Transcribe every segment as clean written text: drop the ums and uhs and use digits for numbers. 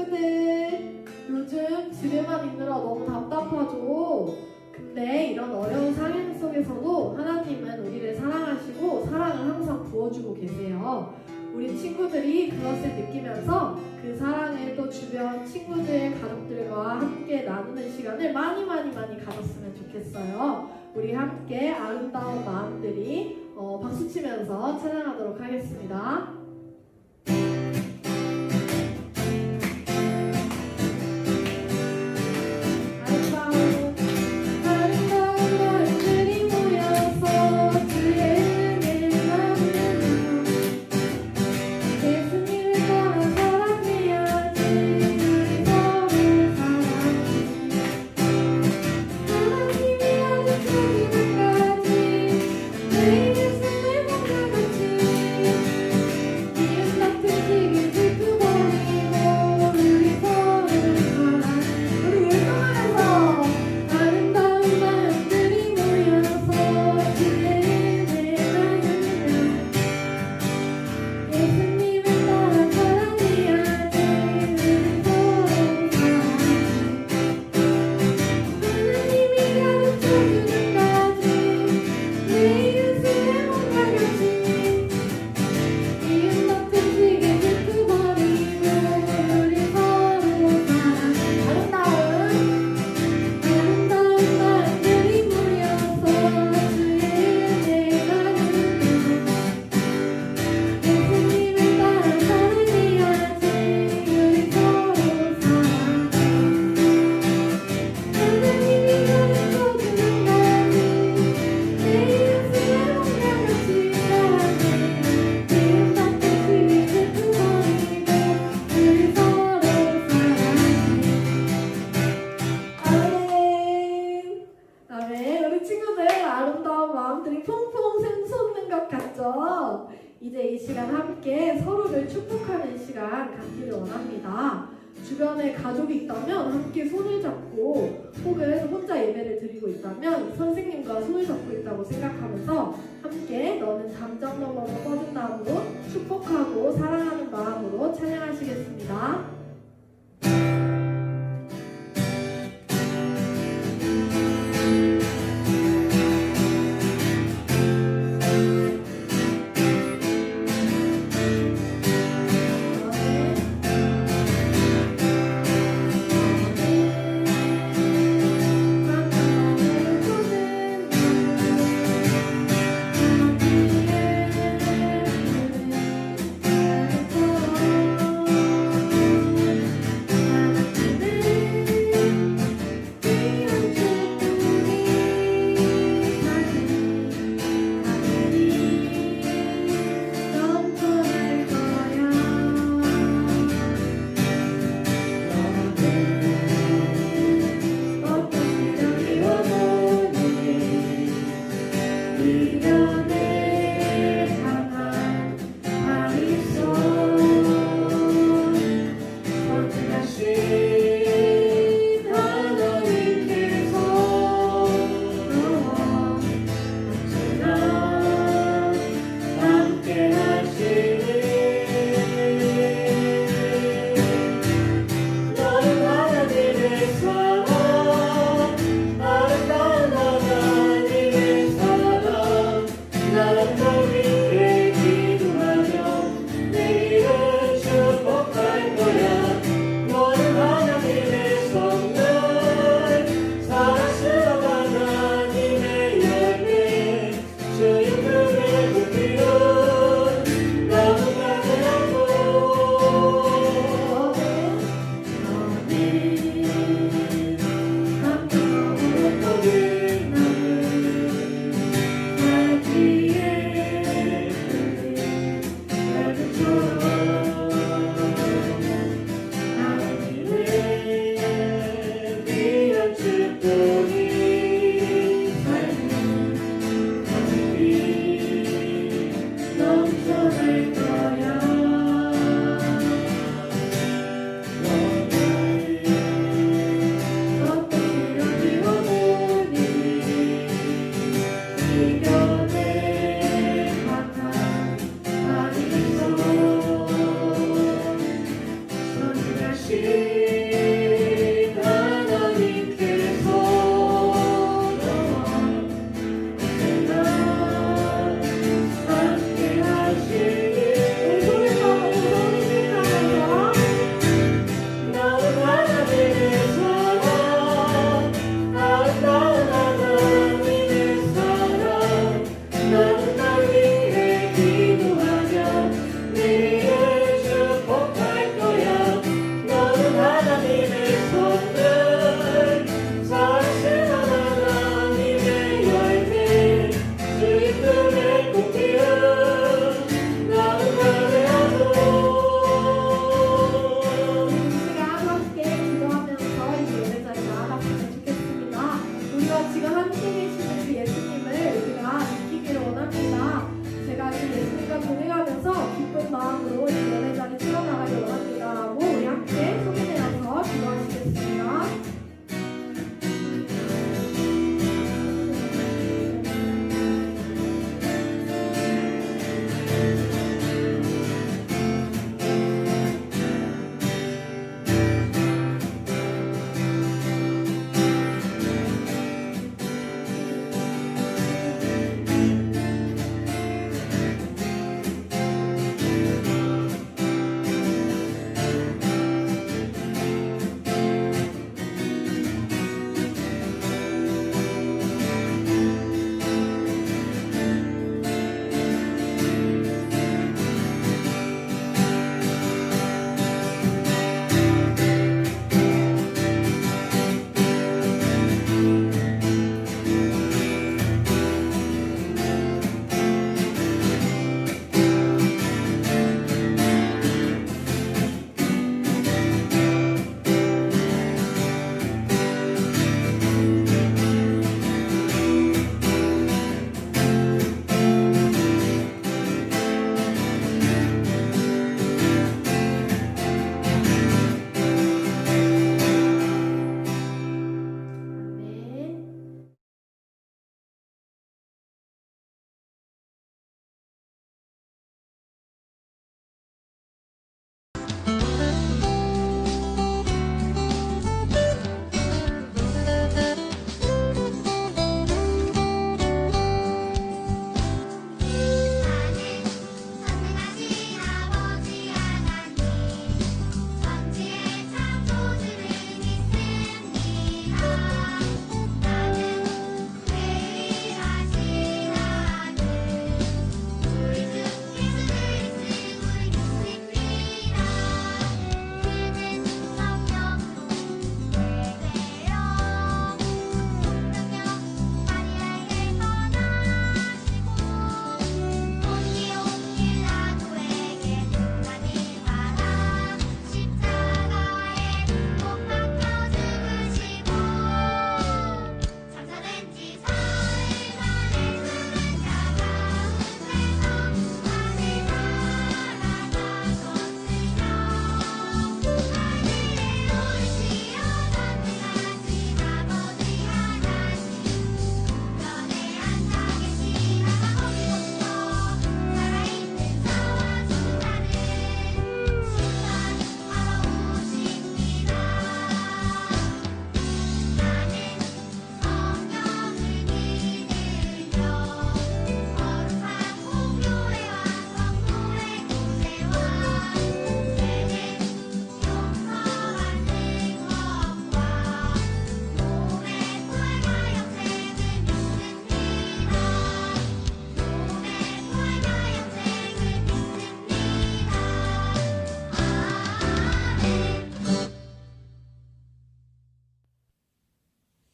친구들, 요즘 집에만 있느라 너무 답답하죠? 근데 이런 어려운 상황 속에서도 하나님은 우리를 사랑하시고 사랑을 항상 부어주고 계세요. 우리 친구들이 그것을 느끼면서 그 사랑을 또 주변 친구들, 가족들과 함께 나누는 시간을 많이 가졌으면 좋겠어요. 우리 함께 아름다운 마음들이 박수 치면서 찬양하도록 하겠습니다. 이제 이 시간 함께 서로를 축복하는 시간 갖기를 원합니다. 주변에 가족이 있다면 함께 손을 잡고, 혹은 혼자 예배를 드리고 있다면 선생님과 손을 잡고 있다고 생각하면서 함께 너는 담장 너머로 뻗은 다음으로 축복하고 사랑하는 마음으로 찬양하시겠습니다.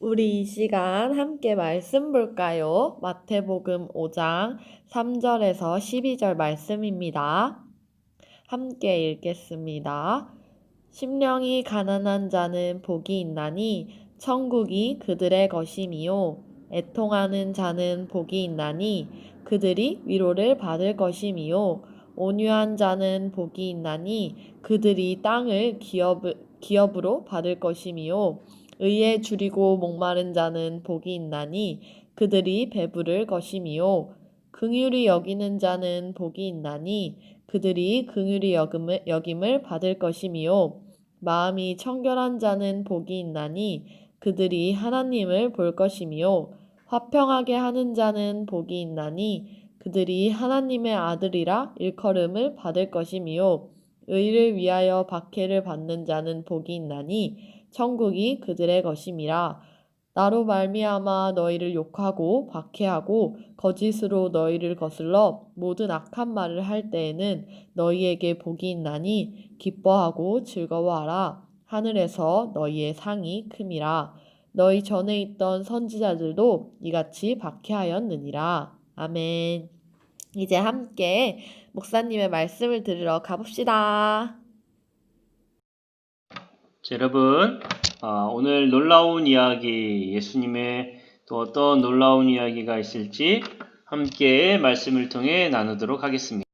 우리 이 시간 함께 말씀 볼까요? 마태복음 5장 3절에서 12절 말씀입니다. 함께 읽겠습니다. 심령이 가난한 자는 복이 있나니 천국이 그들의 것임이요. 애통하는 자는 복이 있나니 그들이 위로를 받을 것임이요. 온유한 자는 복이 있나니 그들이 땅을 기업으로 받을 것임이요. 의에 줄이고 목마른 자는 복이 있나니 그들이 배부를 것임이요. 긍휼히 여기는 자는 복이 있나니 그들이 긍휼히 여김을 받을 것임이요. 마음이 청결한 자는 복이 있나니 그들이 하나님을 볼 것임이요. 화평하게 하는 자는 복이 있나니 그들이 하나님의 아들이라 일컬음을 받을 것임이요. 의를 위하여 박해를 받는 자는 복이 있나니 천국이 그들의 것임이라. 나로 말미암아 너희를 욕하고 박해하고 거짓으로 너희를 거슬러 모든 악한 말을 할 때에는 너희에게 복이 있나니 기뻐하고 즐거워하라. 하늘에서 너희의 상이 큼이라. 너희 전에 있던 선지자들도 이같이 박해하였느니라. 아멘. 이제 함께 목사님의 말씀을 들으러 가봅시다. 자, 여러분, 오늘 놀라운 이야기, 예수님의 또 어떤 놀라운 이야기가 있을지 함께 말씀을 통해 나누도록 하겠습니다.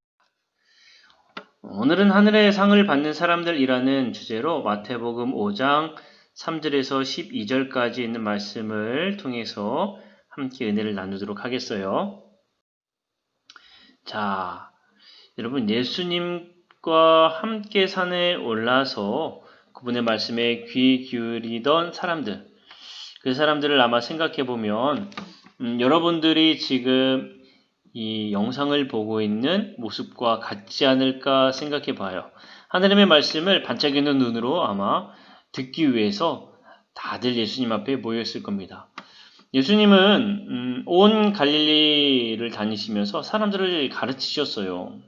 오늘은 하늘의 상을 받는 사람들이라는 주제로 마태복음 5장 3절에서 12절까지 있는 말씀을 통해서 함께 은혜를 나누도록 하겠어요. 자, 여러분, 예수님과 함께 산에 올라서 그분의 말씀에 귀 기울이던 사람들, 그 사람들을 아마 생각해보면 여러분들이 지금 이 영상을 보고 있는 모습과 같지 않을까 생각해봐요. 하나님의 말씀을 반짝이는 눈으로 아마 듣기 위해서 다들 예수님 앞에 모였을 겁니다. 예수님은 온 갈릴리를 다니시면서 사람들을 가르치셨어요.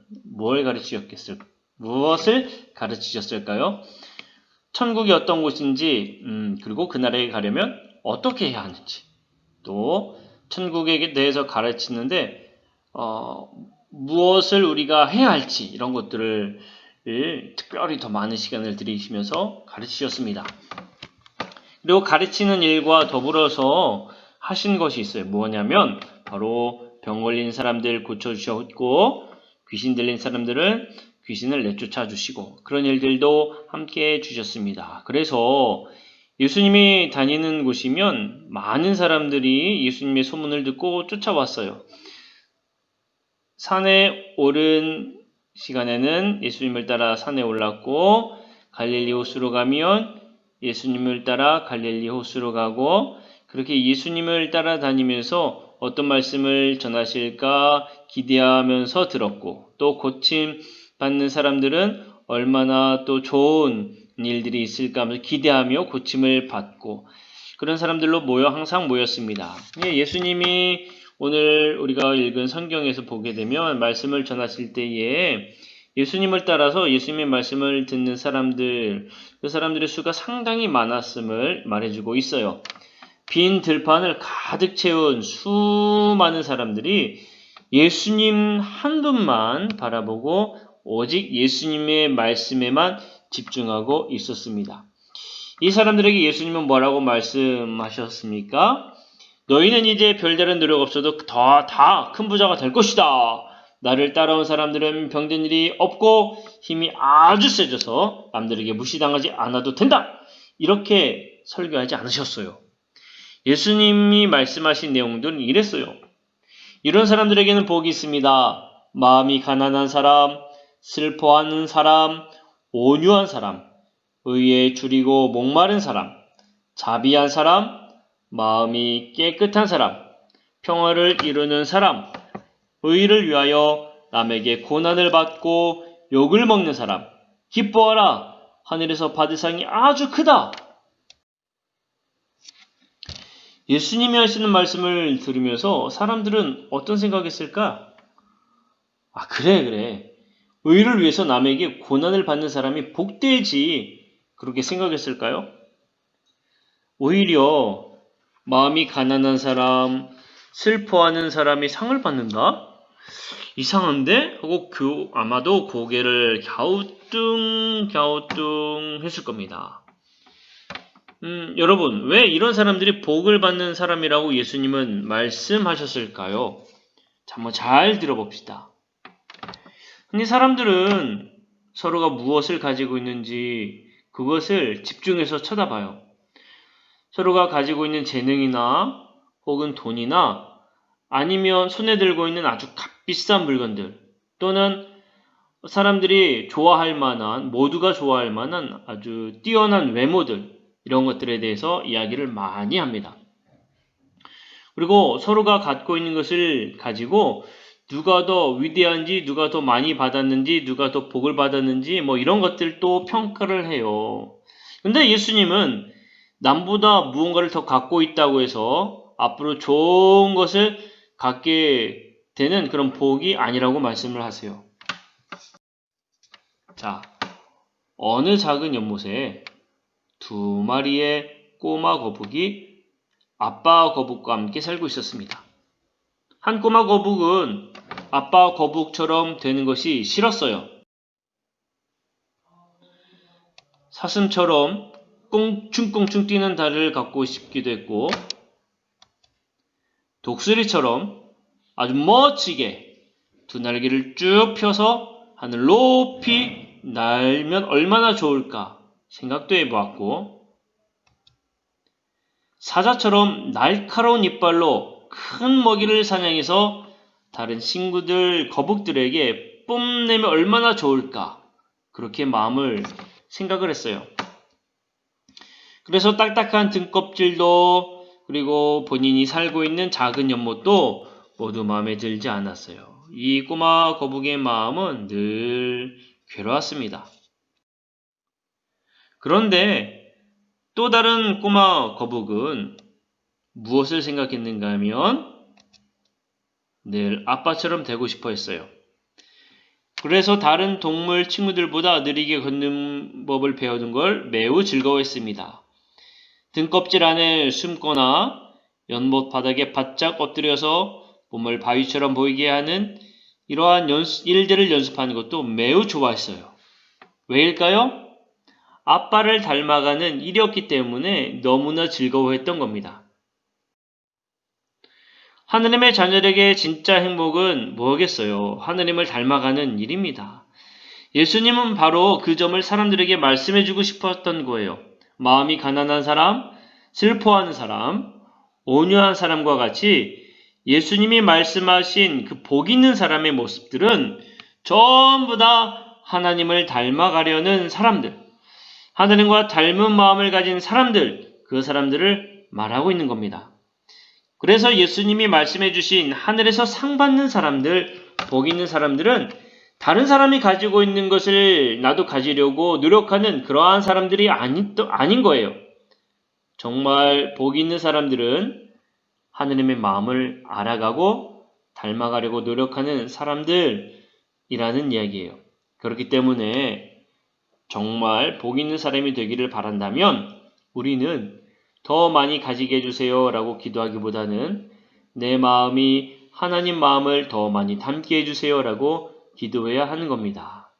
무엇을 가르치셨을까요? 천국이 어떤 곳인지, 그리고 그 나라에 가려면 어떻게 해야 하는지, 또 천국에 대해서 가르치는데 무엇을 우리가 해야 할지 이런 것들을 특별히 더 많은 시간을 들이시면서 가르치셨습니다. 그리고 가르치는 일과 더불어서 하신 것이 있어요. 뭐냐면 바로 병 걸린 사람들 고쳐주셨고 귀신 들린 사람들은 귀신을 내쫓아 주시고 그런 일들도 함께 해주셨습니다. 그래서 예수님이 다니는 곳이면 많은 사람들이 예수님의 소문을 듣고 쫓아왔어요. 산에 오른 시간에는 예수님을 따라 산에 올랐고 갈릴리 호수로 가면 예수님을 따라 갈릴리 호수로 가고 그렇게 예수님을 따라다니면서 어떤 말씀을 전하실까 기대하면서 들었고 또 고침 받는 사람들은 얼마나 또 좋은 일들이 있을까 하면서 기대하며 고침을 받고 그런 사람들로 항상 모였습니다. 예수님이 오늘 우리가 읽은 성경에서 보게 되면 말씀을 전하실 때에 예수님을 따라서 예수님의 말씀을 듣는 사람들, 그 사람들의 수가 상당히 많았음을 말해주고 있어요. 빈 들판을 가득 채운 수많은 사람들이 예수님 한 분만 바라보고 오직 예수님의 말씀에만 집중하고 있었습니다. 이 사람들에게 예수님은 뭐라고 말씀하셨습니까? 너희는 이제 별다른 노력 없어도 다 큰 부자가 될 것이다. 나를 따라온 사람들은 병든 일이 없고 힘이 아주 세져서 남들에게 무시당하지 않아도 된다. 이렇게 설교하지 않으셨어요. 예수님이 말씀하신 내용들은 이랬어요. 이런 사람들에게는 복이 있습니다. 마음이 가난한 사람, 슬퍼하는 사람, 온유한 사람, 의에 줄이고 목마른 사람, 자비한 사람, 마음이 깨끗한 사람, 평화를 이루는 사람, 의를 위하여 남에게 고난을 받고 욕을 먹는 사람, 기뻐하라, 하늘에서 받을 상이 아주 크다. 예수님이 하시는 말씀을 들으면서 사람들은 어떤 생각했을까? 그래. 의를 위해서 남에게 고난을 받는 사람이 복되지 그렇게 생각했을까요? 오히려 마음이 가난한 사람, 슬퍼하는 사람이 상을 받는다? 이상한데? 하고 아마도 고개를 갸우뚱 했을 겁니다. 여러분, 왜 이런 사람들이 복을 받는 사람이라고 예수님은 말씀하셨을까요? 자, 한번 잘 들어봅시다. 근데 사람들은 서로가 무엇을 가지고 있는지 그것을 집중해서 쳐다봐요. 서로가 가지고 있는 재능이나 혹은 돈이나 아니면 손에 들고 있는 아주 값비싼 물건들 또는 사람들이 좋아할 만한, 모두가 좋아할 만한 아주 뛰어난 외모들 이런 것들에 대해서 이야기를 많이 합니다. 그리고 서로가 갖고 있는 것을 가지고 누가 더 위대한지, 누가 더 많이 받았는지, 누가 더 복을 받았는지 뭐 이런 것들도 평가를 해요. 근데 예수님은 남보다 무언가를 더 갖고 있다고 해서 앞으로 좋은 것을 갖게 되는 그런 복이 아니라고 말씀을 하세요. 자, 어느 작은 연못에 2마리의 꼬마 거북이 아빠 거북과 함께 살고 있었습니다. 한 꼬마 거북은 아빠 거북처럼 되는 것이 싫었어요. 사슴처럼 꽁충꽁충 뛰는 다리를 갖고 싶기도 했고 독수리처럼 아주 멋지게 2날개를 쭉 펴서 하늘 높이 날면 얼마나 좋을까 생각도 해보았고 사자처럼 날카로운 이빨로 큰 먹이를 사냥해서 다른 친구들 거북들에게 뽐내면 얼마나 좋을까 그렇게 마음을 생각을 했어요. 그래서 딱딱한 등껍질도 그리고 본인이 살고 있는 작은 연못도 모두 마음에 들지 않았어요. 이 꼬마 거북이의 마음은 늘 괴로웠습니다. 그런데 또 다른 꼬마 거북은 무엇을 생각했는가 하면 늘 아빠처럼 되고 싶어 했어요. 그래서 다른 동물 친구들보다 느리게 걷는 법을 배우는 걸 매우 즐거워했습니다. 등껍질 안에 숨거나 연못 바닥에 바짝 엎드려서 몸을 바위처럼 보이게 하는 이러한 일들을 연습하는 것도 매우 좋아했어요. 왜일까요? 아빠를 닮아가는 일이었기 때문에 너무나 즐거워했던 겁니다. 하느님의 자녀에게 진짜 행복은 뭐겠어요? 하느님을 닮아가는 일입니다. 예수님은 바로 그 점을 사람들에게 말씀해주고 싶었던 거예요. 마음이 가난한 사람, 슬퍼하는 사람, 온유한 사람과 같이 예수님이 말씀하신 그 복 있는 사람의 모습들은 전부 다 하나님을 닮아가려는 사람들, 하나님과 닮은 마음을 가진 사람들, 그 사람들을 말하고 있는 겁니다. 그래서 예수님이 말씀해 주신 하늘에서 상 받는 사람들, 복 있는 사람들은 다른 사람이 가지고 있는 것을 나도 가지려고 노력하는 그러한 사람들이 아닌 거예요. 정말 복 있는 사람들은 하느님의 마음을 알아가고 닮아가려고 노력하는 사람들이라는 이야기예요. 그렇기 때문에 정말 복 있는 사람이 되기를 바란다면 우리는 더 많이 가지게 해주세요 라고 기도하기보다는 내 마음이 하나님 마음을 더 많이 닮게 해주세요 라고 기도해야 하는 겁니다.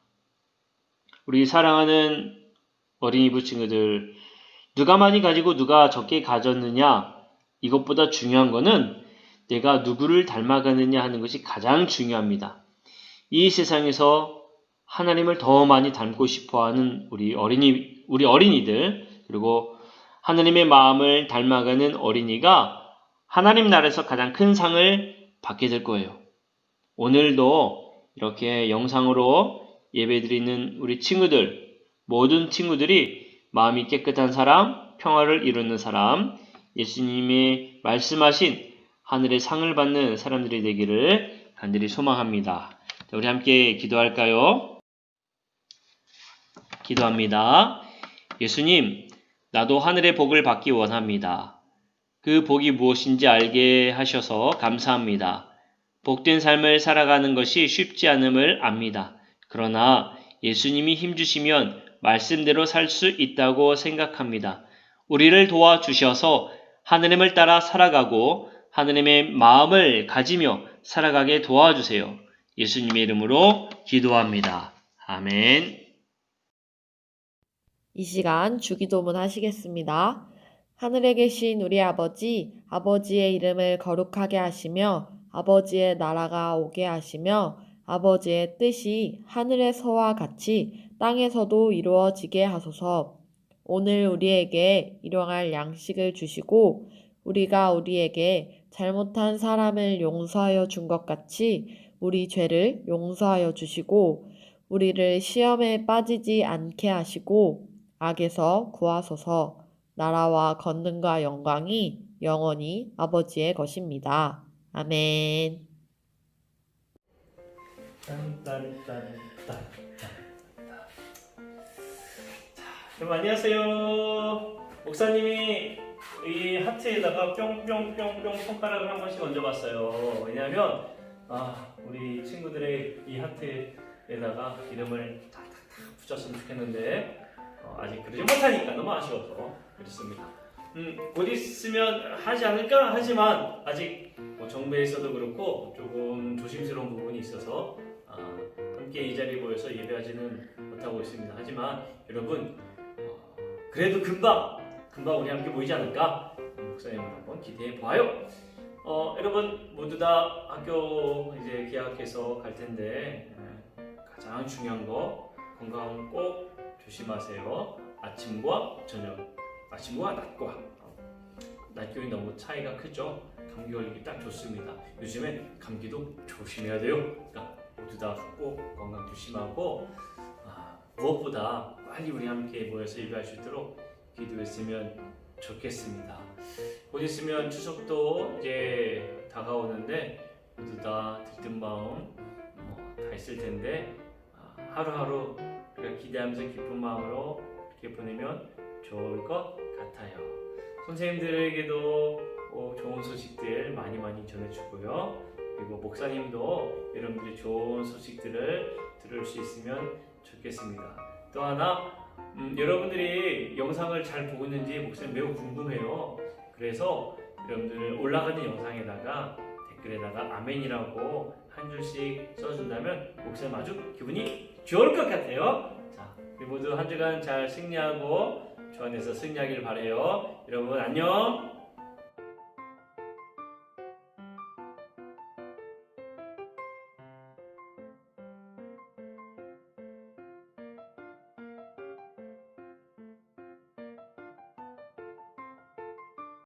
우리 사랑하는 어린이부 친구들, 누가 많이 가지고 누가 적게 가졌느냐, 이것보다 중요한 거는 내가 누구를 닮아가느냐 하는 것이 가장 중요합니다. 이 세상에서 하나님을 더 많이 닮고 싶어하는 우리 어린이들, 그리고 하나님의 마음을 닮아가는 어린이가 하나님 나라에서 가장 큰 상을 받게 될 거예요. 오늘도 이렇게 영상으로 예배드리는 우리 친구들, 모든 친구들이 마음이 깨끗한 사람, 평화를 이루는 사람, 예수님이 말씀하신 하늘의 상을 받는 사람들이 되기를 간절히 소망합니다. 자, 우리 함께 기도할까요? 기도합니다. 예수님, 나도 하늘의 복을 받기 원합니다. 그 복이 무엇인지 알게 하셔서 감사합니다. 복된 삶을 살아가는 것이 쉽지 않음을 압니다. 그러나 예수님이 힘주시면 말씀대로 살 수 있다고 생각합니다. 우리를 도와주셔서 하느님을 따라 살아가고 하느님의 마음을 가지며 살아가게 도와주세요. 예수님의 이름으로 기도합니다. 아멘. 이 시간 주기도문 하시겠습니다. 하늘에 계신 우리 아버지, 아버지의 이름을 거룩하게 하시며 아버지의 나라가 오게 하시며 아버지의 뜻이 하늘에서와 같이 땅에서도 이루어지게 하소서. 오늘 우리에게 일용할 양식을 주시고 우리가 우리에게 잘못한 사람을 용서하여 준 것 같이 우리 죄를 용서하여 주시고 우리를 시험에 빠지지 않게 하시고 악에서 구하소서. 나라와 권능과 영광이 영원히 아버지의 것입니다. 아멘. 여러분 안녕하세요. 목사님이 이 하트에다가 뿅뿅뿅뿅 손가락을 한 번씩 얹어봤어요. 왜냐하면 우리 친구들의 이 하트에다가 이름을 탁탁탁 붙였으면 좋겠는데 아직 그러지 못하니까 너무 아쉬워서 그렇습니다. 곧 있으면 하지 않을까 하지만 아직 정부에서도 그렇고 조금 조심스러운 부분이 있어서 함께 이 자리에 모여서 예배하지는 못하고 있습니다. 하지만 여러분 그래도 금방 우리 함께 모이지 않을까? 목사님을 한번 기대해 보아요. 여러분 모두 다 학교 이제 개학해서 갈 텐데 가장 중요한 거 건강 꼭 조심하세요. 아침과 저녁, 아침과 낮과 낮 기온이 너무 차이가 크죠. 감기 걸리기 딱 좋습니다. 요즘엔 감기도 조심해야 돼요. 그러니까 모두 다 꼭 건강 조심하고 무엇보다 빨리 우리 함께 모여서 예배할 수 있도록 기도했으면 좋겠습니다. 곧 있으면 추석도 이제 다가오는데 모두 다 들뜬 마음 다 있을 텐데 하루하루 우리가 기대하면서 기쁜 마음으로 이렇게 보내면 좋을 것 같아요. 선생님들에게도 좋은 소식들 많이 전해주고요. 그리고 목사님도 여러분들이 좋은 소식들을 들을 수 있으면 좋겠습니다. 또 하나 여러분들이 영상을 잘 보고 있는지 목사님 매우 궁금해요. 그래서 여러분들 올라가는 영상에다가 댓글에다가 아멘이라고 한 줄씩 써준다면 목사님 아주 기분이 좋을 것 같아요. 자, 우리 모두 한 주간 잘 승리하고 주 안에서 승리하길 바라요. 여러분 안녕.